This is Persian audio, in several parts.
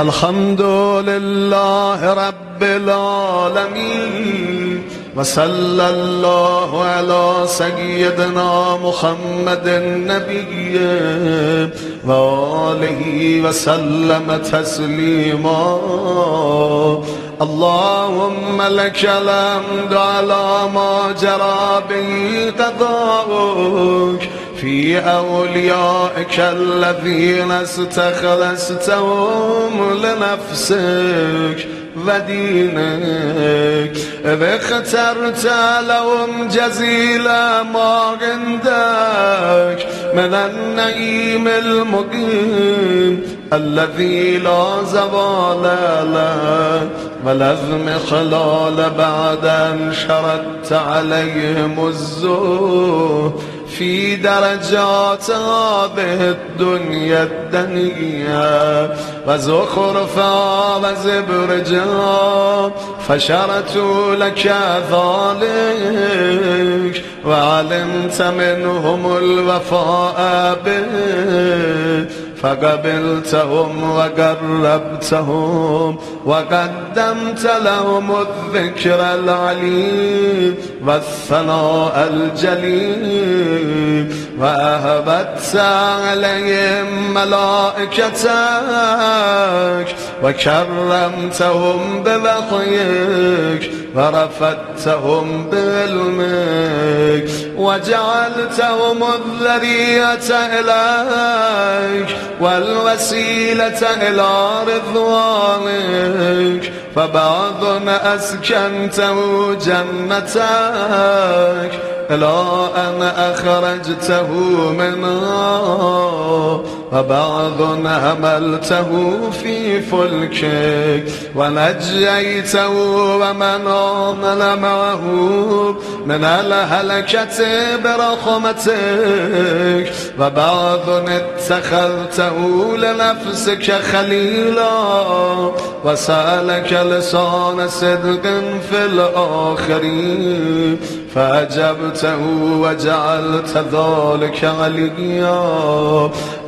الحمد لله رب العالمين وصلى الله على سيدنا محمد النبي وآله وسلم تسليما. اللهم لك الحمد على ما جرى به قضاؤك في أوليائك الذين استخلصتهم لنفسك ودينك، اخترت لهم جزيل ما عندك من النعيم المقيم الذي لا زوال له ولا اضمحلال بعد أن شردت عليهم الزهد في درجات هذه الدنيا الدنيا وزخرفها وزبرجها، فشرت لك ذلك وعلمت منهم الوفاء به فقبلتهم وقربتهم وقدمت لهم الذكر العليم والثناء الجليل، وأهبت عليهم ملائكتك وكرمتهم بوحيك ورفدتهم بعلمك وجعلتهم الذرية إليك والوسيلة إلى رضوانك، فبعض أسكنته جنتك إلى أن أخرجته منها، وبعض حملته في فلكك ونجيته ومن آمن معه من الهلكة برحمتك، وبعض اتخذته لنفسك خليلا وسألك لسان صدق في الآخرين فأجبته وجعلت ذلك عليا،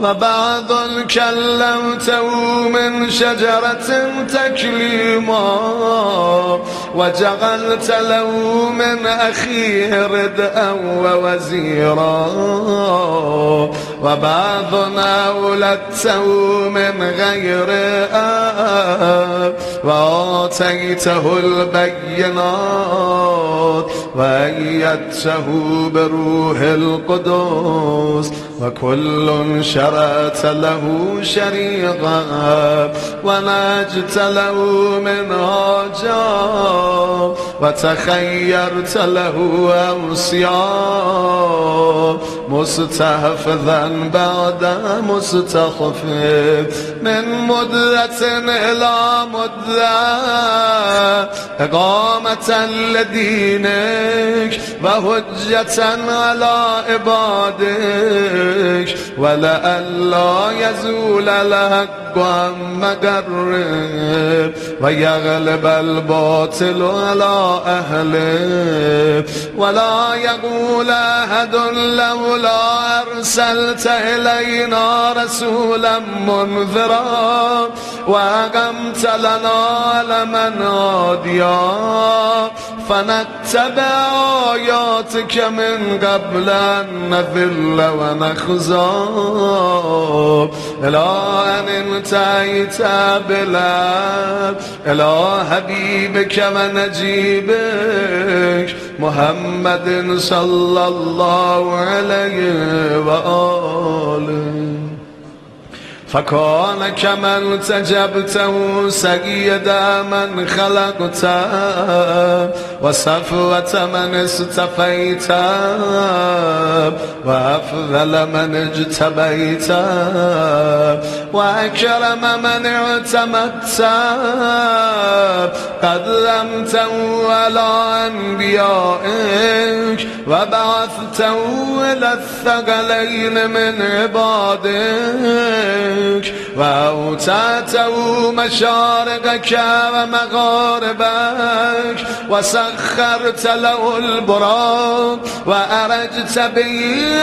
وبعض كلمته من شجرة تكليما وجعلت له من أخيه ردءا ووزيرا، وبعض أولدته من غير آب وآتيته البينات وأيدته بروح القدس، وكل شرعت له شريعا ونجت له منهاجا وتخيرت له أوصيا مستحفظا بعد مستحفظ من مدة إلى مدة إقامة لدينك وهجة على عبادك ولئلا يزول الحق عن مقره ويغلب الباطل على أهله، ولا يقول أحد لولا أرسلت إلينا رسولا منذرا وأقمت لنا لمن هاديا فنتبع آياتك من قبل أن نذل ونخزى، إلى أن انتهيت بالله إلى حبيبك ونجيبك محمد صلى الله عليه وآله، فكان كما التجبته سيد من خلقته وصفوة من استفيته وأفضل من اجتبيته وأكرم من اعتمدته، قدمته على أنبيائك وبعثته إلى الثقلين من عبادك وأوتاته مشارقك ومغاربك وسخرت له البراق وأرجت به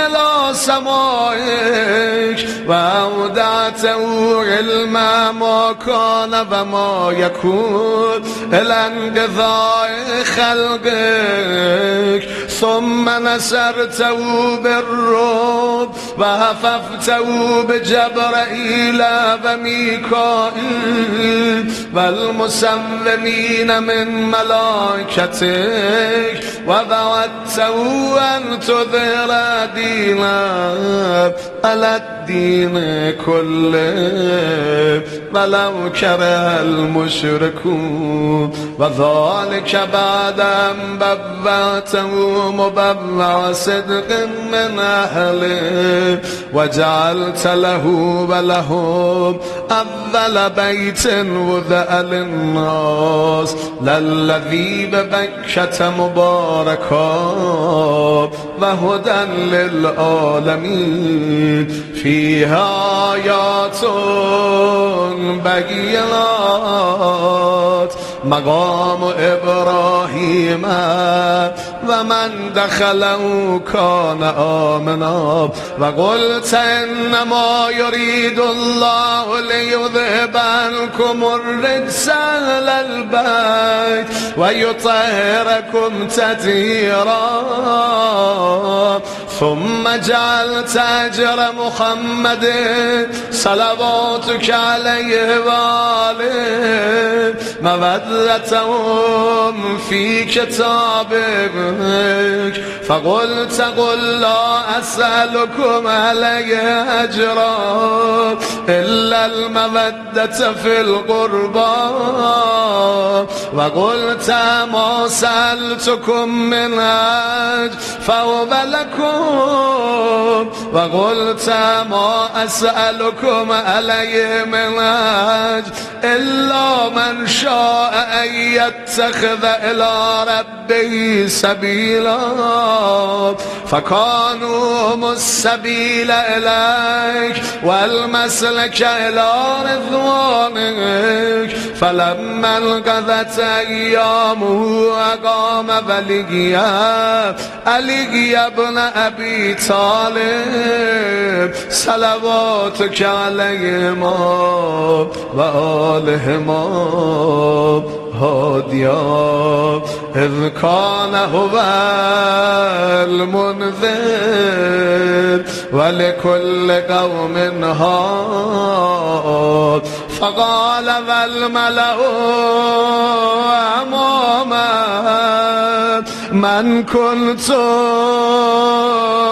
إلى سمائك وأودعته علم ما كان وما يكون إلى انقضاء خلقك ثم نصرته بالرعب وهففته بجبرائيل وميكائيل والمسومين من ملائكتك ووعدته أن تظهر دينك على الدين كله ولو كره المشركون وذلك بعد أن بوأته مبوع صدق من أهله وجعلت له ولهم أول بيت وضع للناس للذي ببكة مباركا وهدى للعالمين فيها آيات بينات مقام إبراهيم ومن دخله كان آمنا وقلت إنما يريد الله ليذهب عنكم الرجس أهل البيت ويطهركم تطهيرا ثم جعلت أجر محمد صلواتك عليه وآله مودتهم في كتابك فقلت قل لا أسألكم عليه أجرا إلا المودة في القربى وقلت ما سألتكم من أجر فهو لكم وقلت ما أسألكم عليه من أجر إلا من شاء أن يتخذ إلى ربه سبيلا فكانوا هم السبيل إليك والمسلك إلى رضوانك فلما انقضت أيامه أقام علي ابن أبي طالب صلواتك عليهما وآلهما هاديا إذ كان هو المنذر ولكل قوم هاد فقال والملأ أمامه من كنت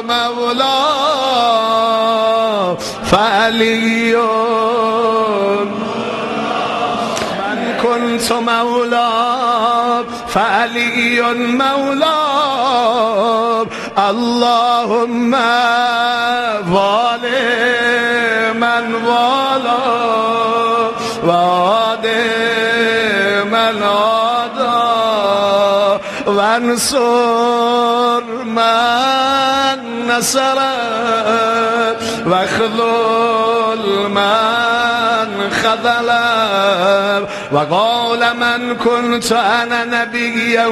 مولاه فعلي كنت مولاه فعلي مولاه اللهم والي من والاه وعادي من عاداه وانصر من نصر واخذل من خذل وقال من كنت أنا نبيه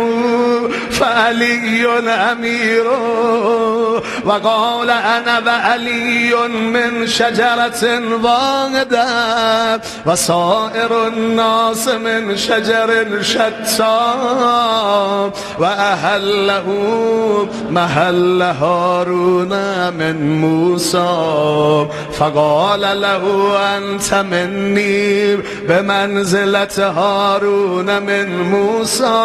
فعلي أميره وقال أنا وعلي من شجرة واحدة وصائر الناس من شجر شتى وأهله محل هارون من موسى فقال له أنت مني بمنزلة هارون من موسى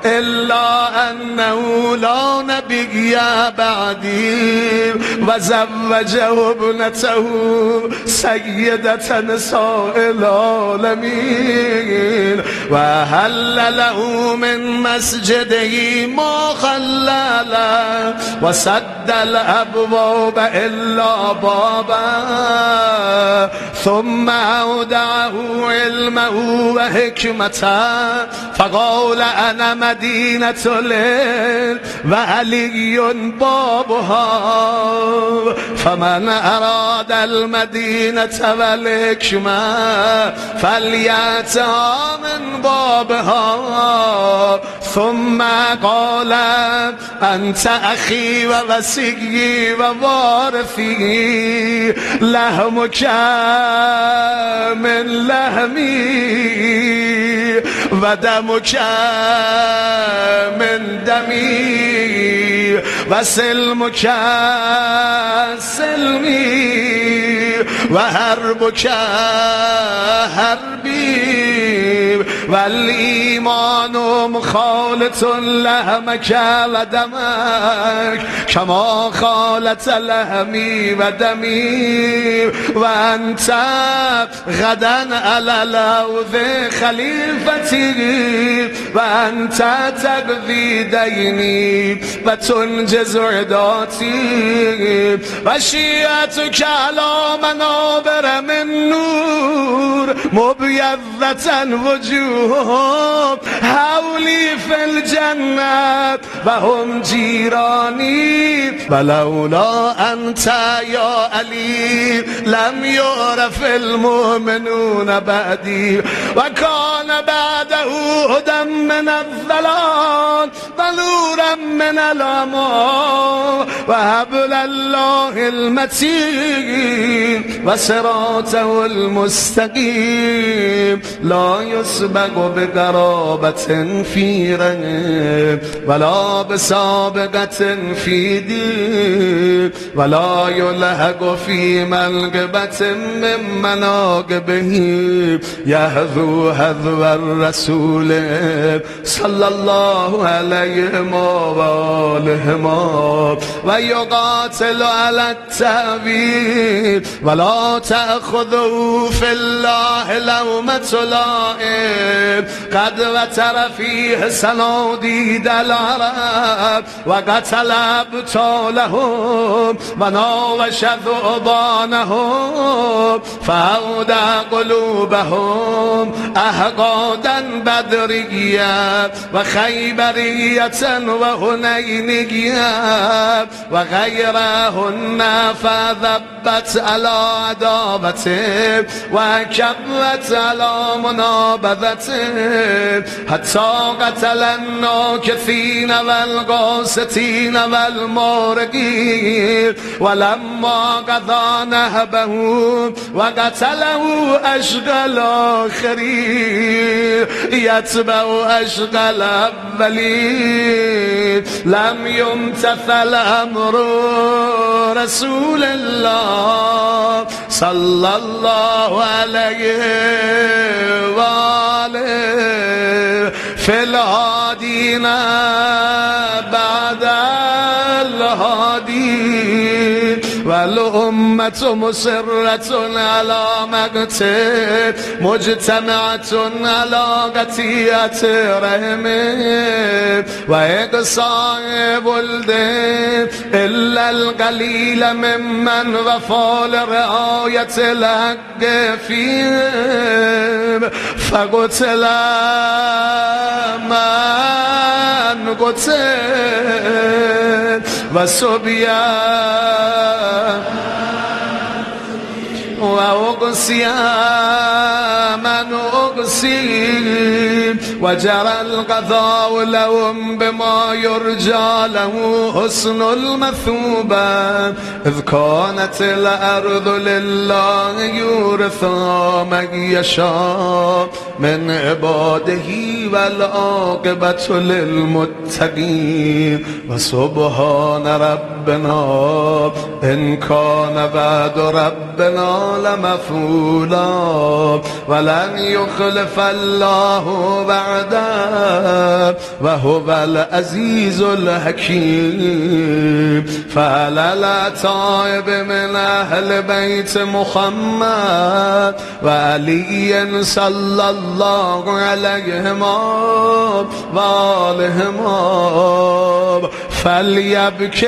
إلا أنه لا نبي بعدي وزوجه ابنته سيدة نساء العالمين وهل له من مسجده ما خلل وسد الأبواب إلا بابا ثم أودعه علمه وحكمته فقال انا مدینة لیل و علی بابها فمن اراد المدینة والحکمة فلیأتها من بابها ثم قال انت اخی و وصی و وارثی لحمک من لحمی و دمک من دمی و سلمک سلمی و حربک حربی و الایمان مخالط لحمک و دمک کما خالط لحمی و دمی و انت غدا علی الحوض خلیفتی و انت تقضی دینی و تنجز عداتی و شیعتک علی منابر من نور مبیضة وجوههم حولی فی الجنة و هم جیرانی ولولا انت یا علی لم یعرف المؤمنون بعدی و کان بعده هدى من الضلال و نورا من العمی و حبل الله المتین و صراطه المستقیم لا يسبق بقرابة في رنه ولا بسابقة في دين ولا يلحق في منقبة من مناقبه يهذو هذو الرسول صلى الله عليه وآله ويقاتل على التأويل ولا تأخذه في الله لومة لائم قد وتر فيه صناديد العرب وقتل أبطالهم وناوش ذؤبانهم فأودع قلوبهم أحقادا بدريا وخيبرية وهنينية وغيرهن فذبت على عداوته وكبت على منابذته حتى قتل الناكثين والقاسطين والمارقين ولما قضى نهبه وقتله أشقى الآخرين يتبع أشقى الأولين لم يمتثل أمر رسول الله صلى الله عليه وآله في الهادين بعد الهادين والأمة مسرة على مقته مجتمعة على قطيعة رحمه وإقصاء ولده إلا القليل ممن وفى لرعاية الحق فيهم فقتل من قتل وسبيان وأقصي من أقصي وجرى القضاء لهم بما يرجى له حسن المثوبة إذ كانت الأرض لله يورثها من يشاء من عباده والعاقبة للمتقين وسبحان ربنا إن كان بعد ربنا لمفعولا ولن يخلف الله بعده وهو العزيز الحكيم فعلى الطائب من أهل بيت محمد وعلي صلى الله عليهم وآلهم فليبكي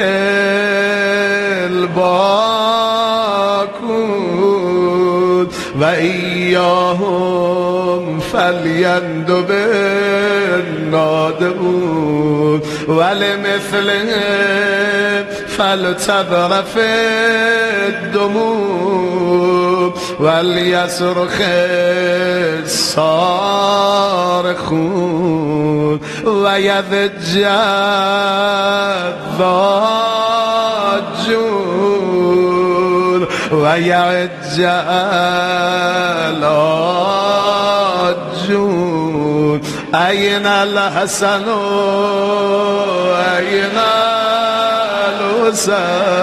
الباكون وإياهم فليندب النادبون ولمثلهم فلتذرف الدموع وليصرخ الصارخون ويضج الضاجون ويعج العاجون أين الحسن أين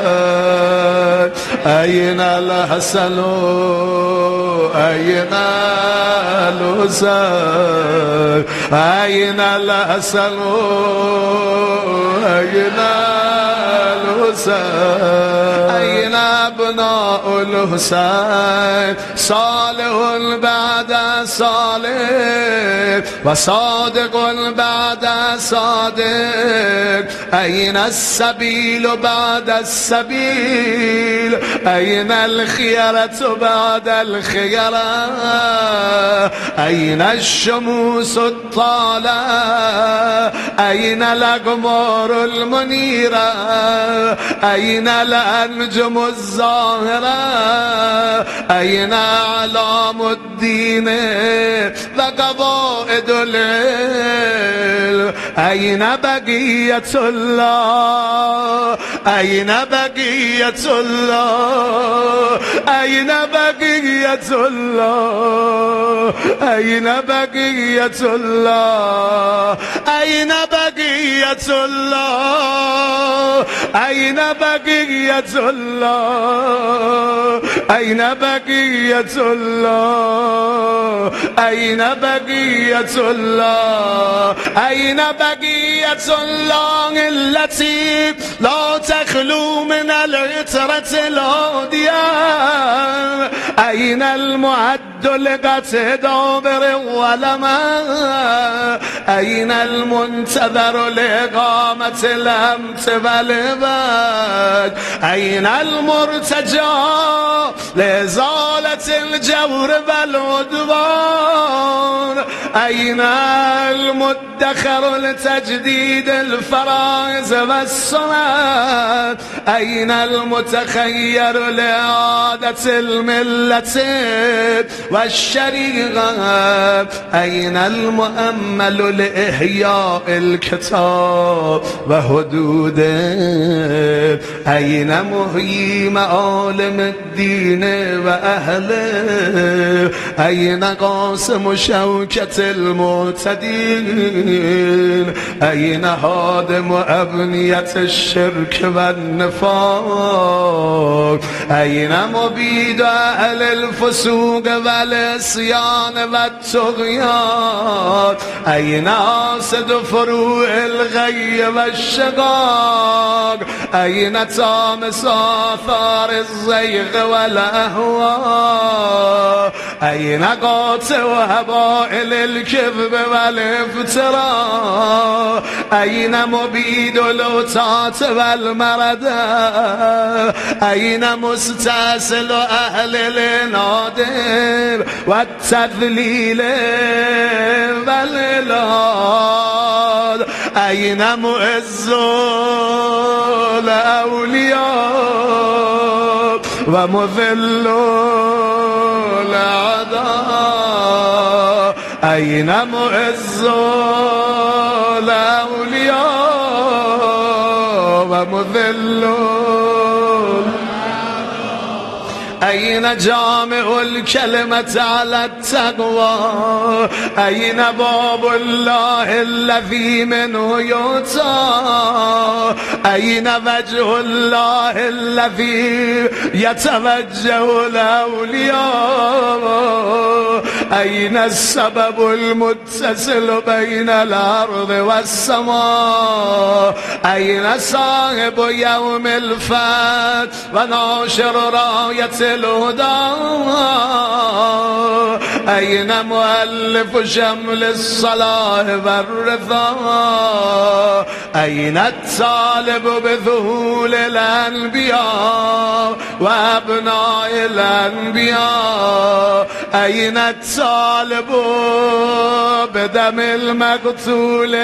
الحسين أين الحسن أين الحسين أين الحسن أين الحسين أين أبناء الحسين صالح بعد صالح وصادق بعد صادق أين السبيل بعد السبيل أين الخيرة بعد الخيرة أين الشموس الطالعة أين الأقمار المنيرة أين الأنجم الظاهرة أين أعلام الدين وقواعد العلم أين بقية الله أين بقية الله أين بقية الله أين بقية الله أين بقية الله أين بقية الله أين بقية الله أين بقية الله أين بقية الله التي لا تخلو من العترة الهادية أين المعد لقتدى بالعلماء أين المنتظر لإقامة الأمت والعباد أين المرتجى لإزالة الجور والعدوان أين المدخر لتجديد الفرائض والصلاة أين المتخير لإعادة الملة والشريعة أين المؤمل لإحياء الكتاب وحدوده أين محيي معالم الدين وأهله أين قاسم شوكة المعتدين أين هادم أبنية الشرك والنفاق أين مبيد أهل الفسوق والعصيان والطغيان أين حاسد فروع الغي والشقاق أين طامس آثار الزيغ والأهواء أين قاطع هبائل الكذب والافتراء أين مبيد الأوتات والمرض أين مستأصل أهل النادر والتذليل والإلحاد أين معز الأولياء ومذل الأعداء أين معز الأولياء ومذل أين جامع الكلمة على التقوى أين باب الله الذي منه يؤتى أين وجه الله الذي يتوجه الأولياء أين السبب المتصل بين الأرض والسماء أين صاحب يوم الفتح وناشر راية الهدى أين مؤلف شمل الصلاح والرضا أين الطالب بذهول الأنبياء وأبناء الأنبياء أين الطالب بدم المقتول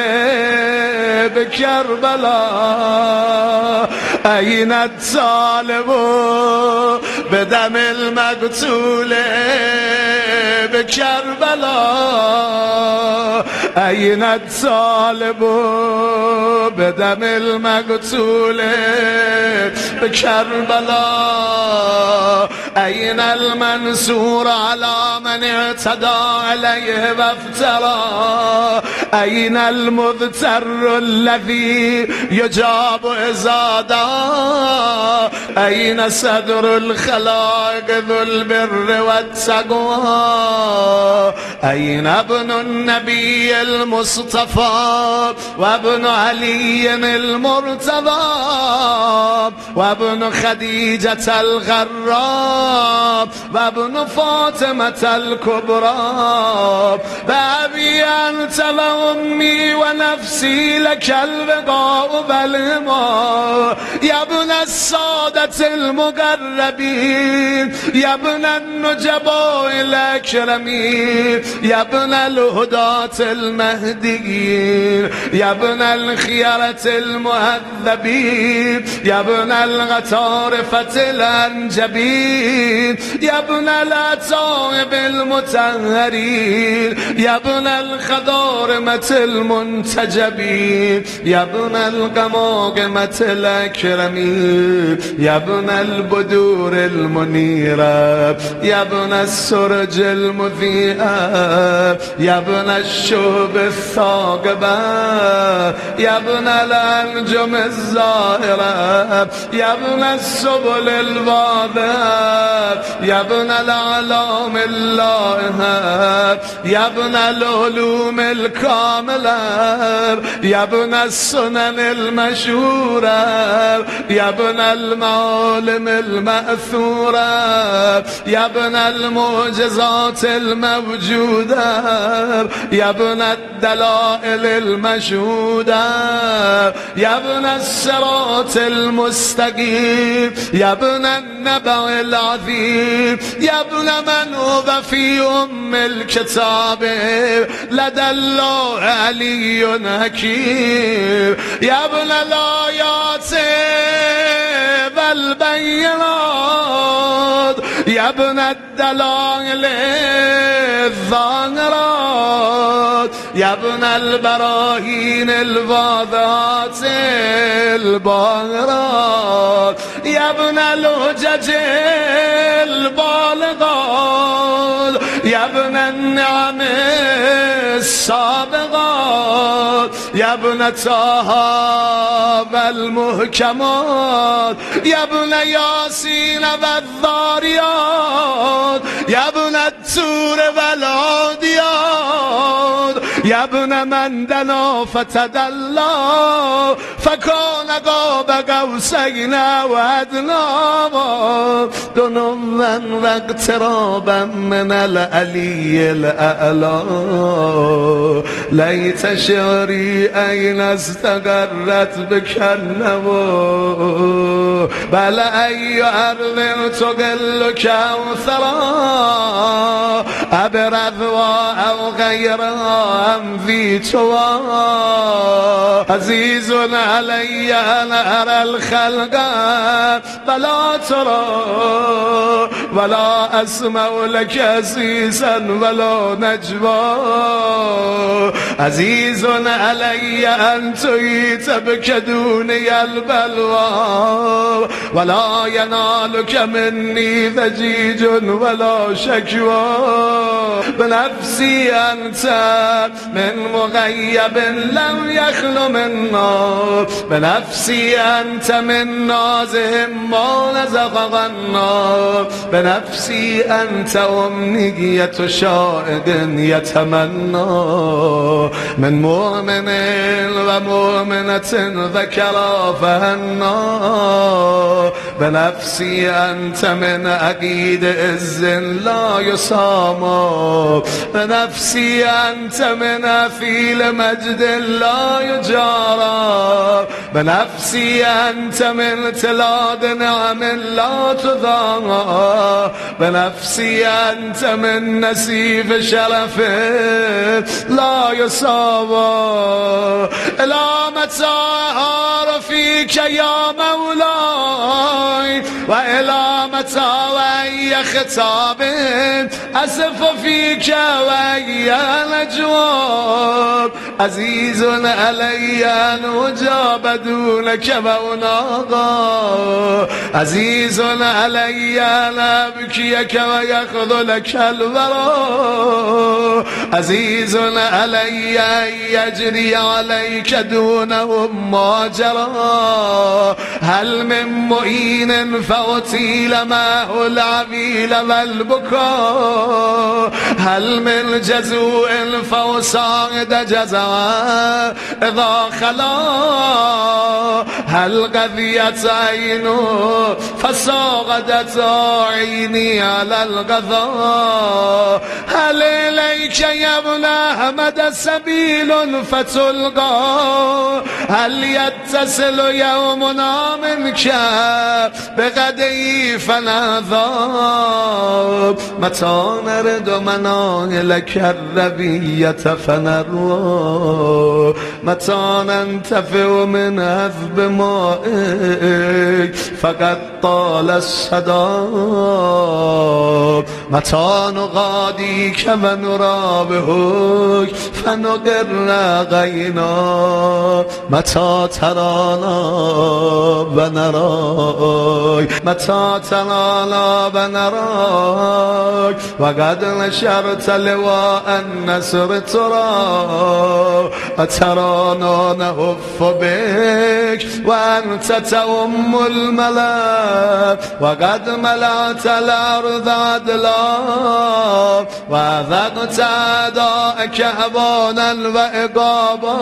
بكربلاء أين الطالب بدم المقتول بكربلاء أين الطالب بدم المقتول بكربلاء أين المنصور على من اعتدى عليه وافترى أين المذتر الذي يجاب إذا دعا أين صدر الخلائق ذو البر والتقوى أين ابن النبي المصطفى وابن علي المرتضى وابن خديجة الغراء وابن فاطمة الكبرى بأبي أنت وأمي ونفسي لك البقاء والهما يا ابن السادة المقربين يا ابن النجباء الأكرمين يا ابن الهداة المهديين يا ابن الخيرة المهذبين يا ابن الغطارفة الأنجبين يا ابن الأتائب المطهرين يا ابن الخضارمة المنتجبين يا ابن القماقمة الأكرمين يا ابن البدور المنيرة يا ابن السرج المذيئة يا ابن الشهب الثاقبة يا ابن الأنجم الزاهرة يا ابن السبل الواضحة يا ابن الأعلام اللائحة يا ابن العلوم الكاملة يا ابن السنن المشهورة يا ابن المعالم المأثورة يا ابن المعجزات الموجودة يا ابن الدلائل المشهودة يا ابن الصراط المستقيم يا ابن النبأ العظيم يا ابن من هو في أم الكتاب لدى الله علي حكيم يا ابن الآيات والبينات يا ابن الدلائل الظاهرات يا ابن البراهين الواضحات الباهرات يا ابن الحجج البالغات يا ابن النعم السابغات يا ابن طه والمحكمات يا ابن ياسين والذاريات يا ابن التور والعاديات يا ابن من دنا فتدلى فكان قاب قوسين وادنى دنوا واقترابا من العلي الأعلى ليت شعري أين استقرت بك النبو بل أي أرض تقل كوثرا أبرذوا أو غيرها أم في توا عزيز علي أن أرى الخلق فلا ترى ولا أسمع لك عزيزا ولا نجوى عزيز علي أن تهيت بك دوني البلوى ولا ينالك مني ضجيج ولا شكوى بنفسي أنت من مغيب لم يخل منا بنفسي أنت من نازه ما نزغ غنا بنفسي أنت أمنية شائق يتمنى من مؤمن ومؤمنة ذكرا فهنا بنفسي أنت من أكيد إذ لا يسامى بنفسي أنت من أثيل مجد لا يجارى بنفسي أنت من تلاد نعم لا تضاهى بنفسي أنت من نسيف شرف لا يساوى إلى متى أهار فيك يا مولاي وإلى متى وأي خطاب أسف فيك وأي نجواب عزيز علي أن أجاب دونك وناغا عزيز علي أن أبكيك ويخذلك الورى عزيز علي أن يجري عليك دونهم ما جرى هل من معين فأطيل معه العبيل والبكاء هل من جزوء فأصعد جزاء إذا خلا هل قضيت عينه فساقدت عيني على الغضاء هل إليك يا ابن أحمد سبيل فتلقى هل يتصل يومنا منك بغدي فنذاب متى نرد مناهلك الربية فنروى متى ننتفع من هذب مائك فقد طال السداب متى نغاديك ونرابهك فنقر غينا متى ترانا ونراك متى ترانا ونراك وقد نشرت لواء النصر ترى أترانا نهف بك وأنت تؤم الملا وقد ملأت الأرض عدلا وذقت أعداءك هوانا وإقابا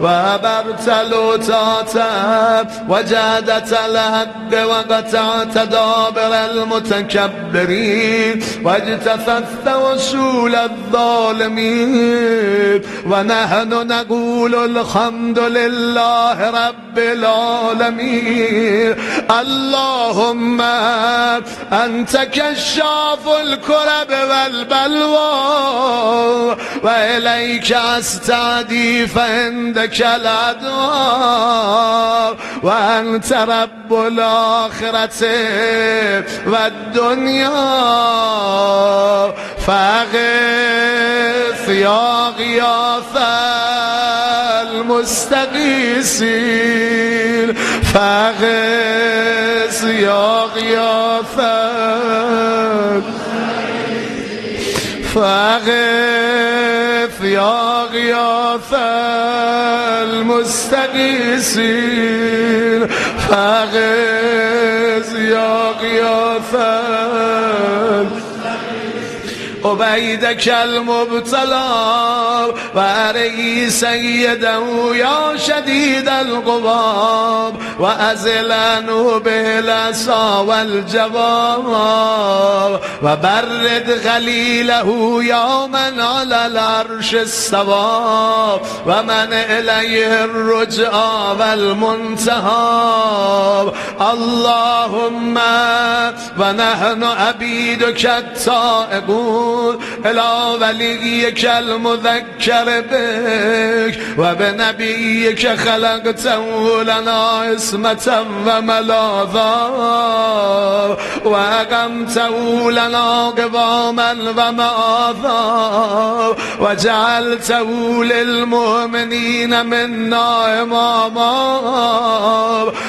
وأبرت لوطاتا وجادت الحق وقطعت دابر المتكبرين واجتثثت وصول الظالمين ونحن نقول الحمد لله رب العالمين اللهم أنت كشاف الكرب والبلوى وإليك أستعدي فعندك الأدوار وأنت رب الآخرة والدنيا فأغث يا غياث المستغيثين فأغث يا غياث فأغث يا غياث المستغيثين فأغث يا غياث عبيدك المبتلى وأري سيده يا شديد الغضب وأزل عنه بالعصا والجواب وبرد غليله يوما على العرش استوى ومن إليه الرجعى والمنتهى اللهم ونحن عبيدك التائبون إلى وليك المذكر بك وبنبيك خلقته لنا عصمة وملاذا وأقمته لنا قواما ومآذا وجعلته للمؤمنين منا إماما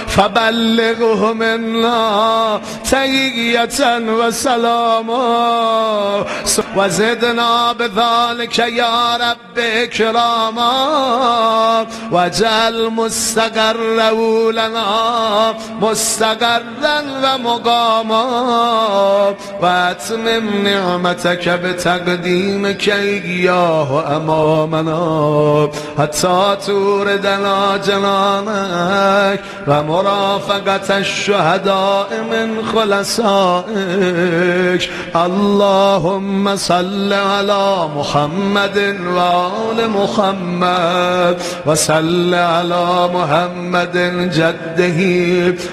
فبلغه منا تحية وسلاما وزدنا بذلك يا رب إكراما وجعل مستقره لنا مستقرا ومقاما واتمم نعمتك بتقديمك إياه أمامنا حتى توردنا جنانك ومرافقة الشهداء من خلصائك اللهم اللهم صل على محمد وآل محمد وصل على محمد جده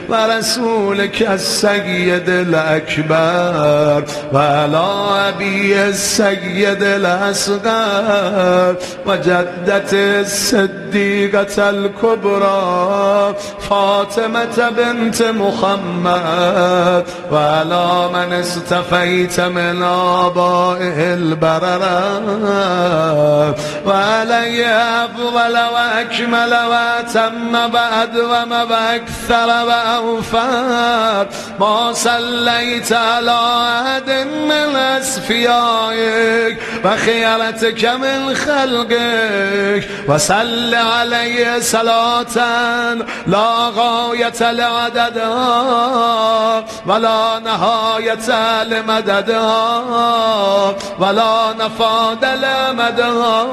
ورسولك السيد الأكبر وعلى أبي السيد الأصغر وجدة الصديقة الكبرى فاطمة بنت محمد وعلى من استفيت من آبائه البررة وعلي أفضل وأكمل وأتم بعد وما أكثر وأوفر ما صليت على أحد من أصفيائك وخيرتك من خلقك وصل عليه صلاة لا غاية لعددها ولا نهاية لمددها ولا نفاد لمدها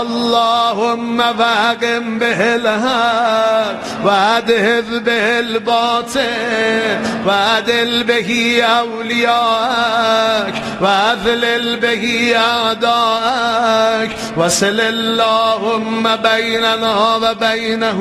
اللهم فاقم به الهاد وأذهب به الباطل وأدل به أولياءك وأذلل به أعداءك وصل اللهم بيننا وبينه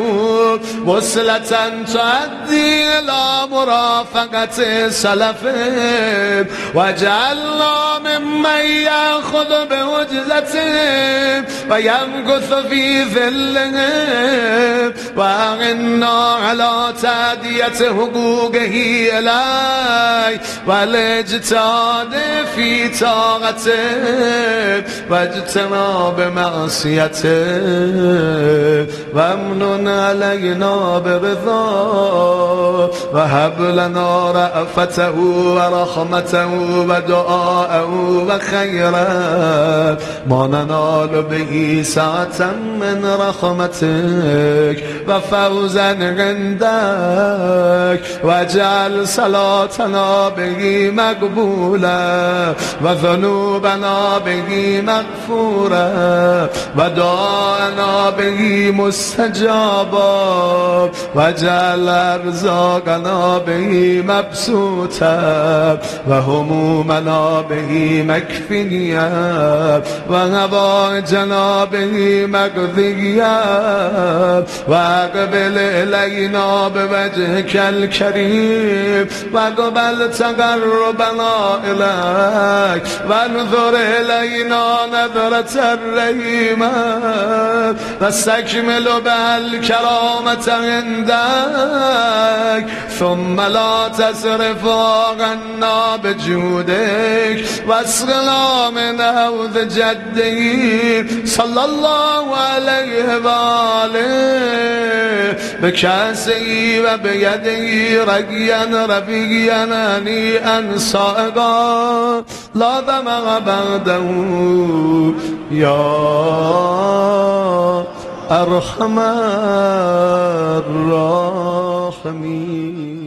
وصلة تؤدي إلى مرافقة سلفه واجعلنا ممن يأخذ بوجزته ويمكث في ظله وأعنا على تأدية حقوقه إليه والاجتهاد في طاعته واجتناب معصيته وامنن علينا برضاه وهب لنا رأفته ورحمته ودعاءه وخيرا ما ننال به سعة من رحمتك وفوزا عندك واجعل صلاتنا به مقبولا وذنوبنا به مغفورا ودعاءنا به مستجابا واجعل أرزاقنا به مبسوطا وهمومنا به مكفيا وهوائجنا به مقضيا واقبل إلينا بوجهك الكريم واقبل تقربنا إليك وانظر إلينا نظرة الرحيمة واستكمل بها الكرامة عندك ثم لا تصرف عنا بجودك واسقنا من حوض جده صلى الله عليه وآله بكأسه وبيده رقيا رفيقيا هنيئا صائغا لا ظمأ بعده يا أرحم الراحمين.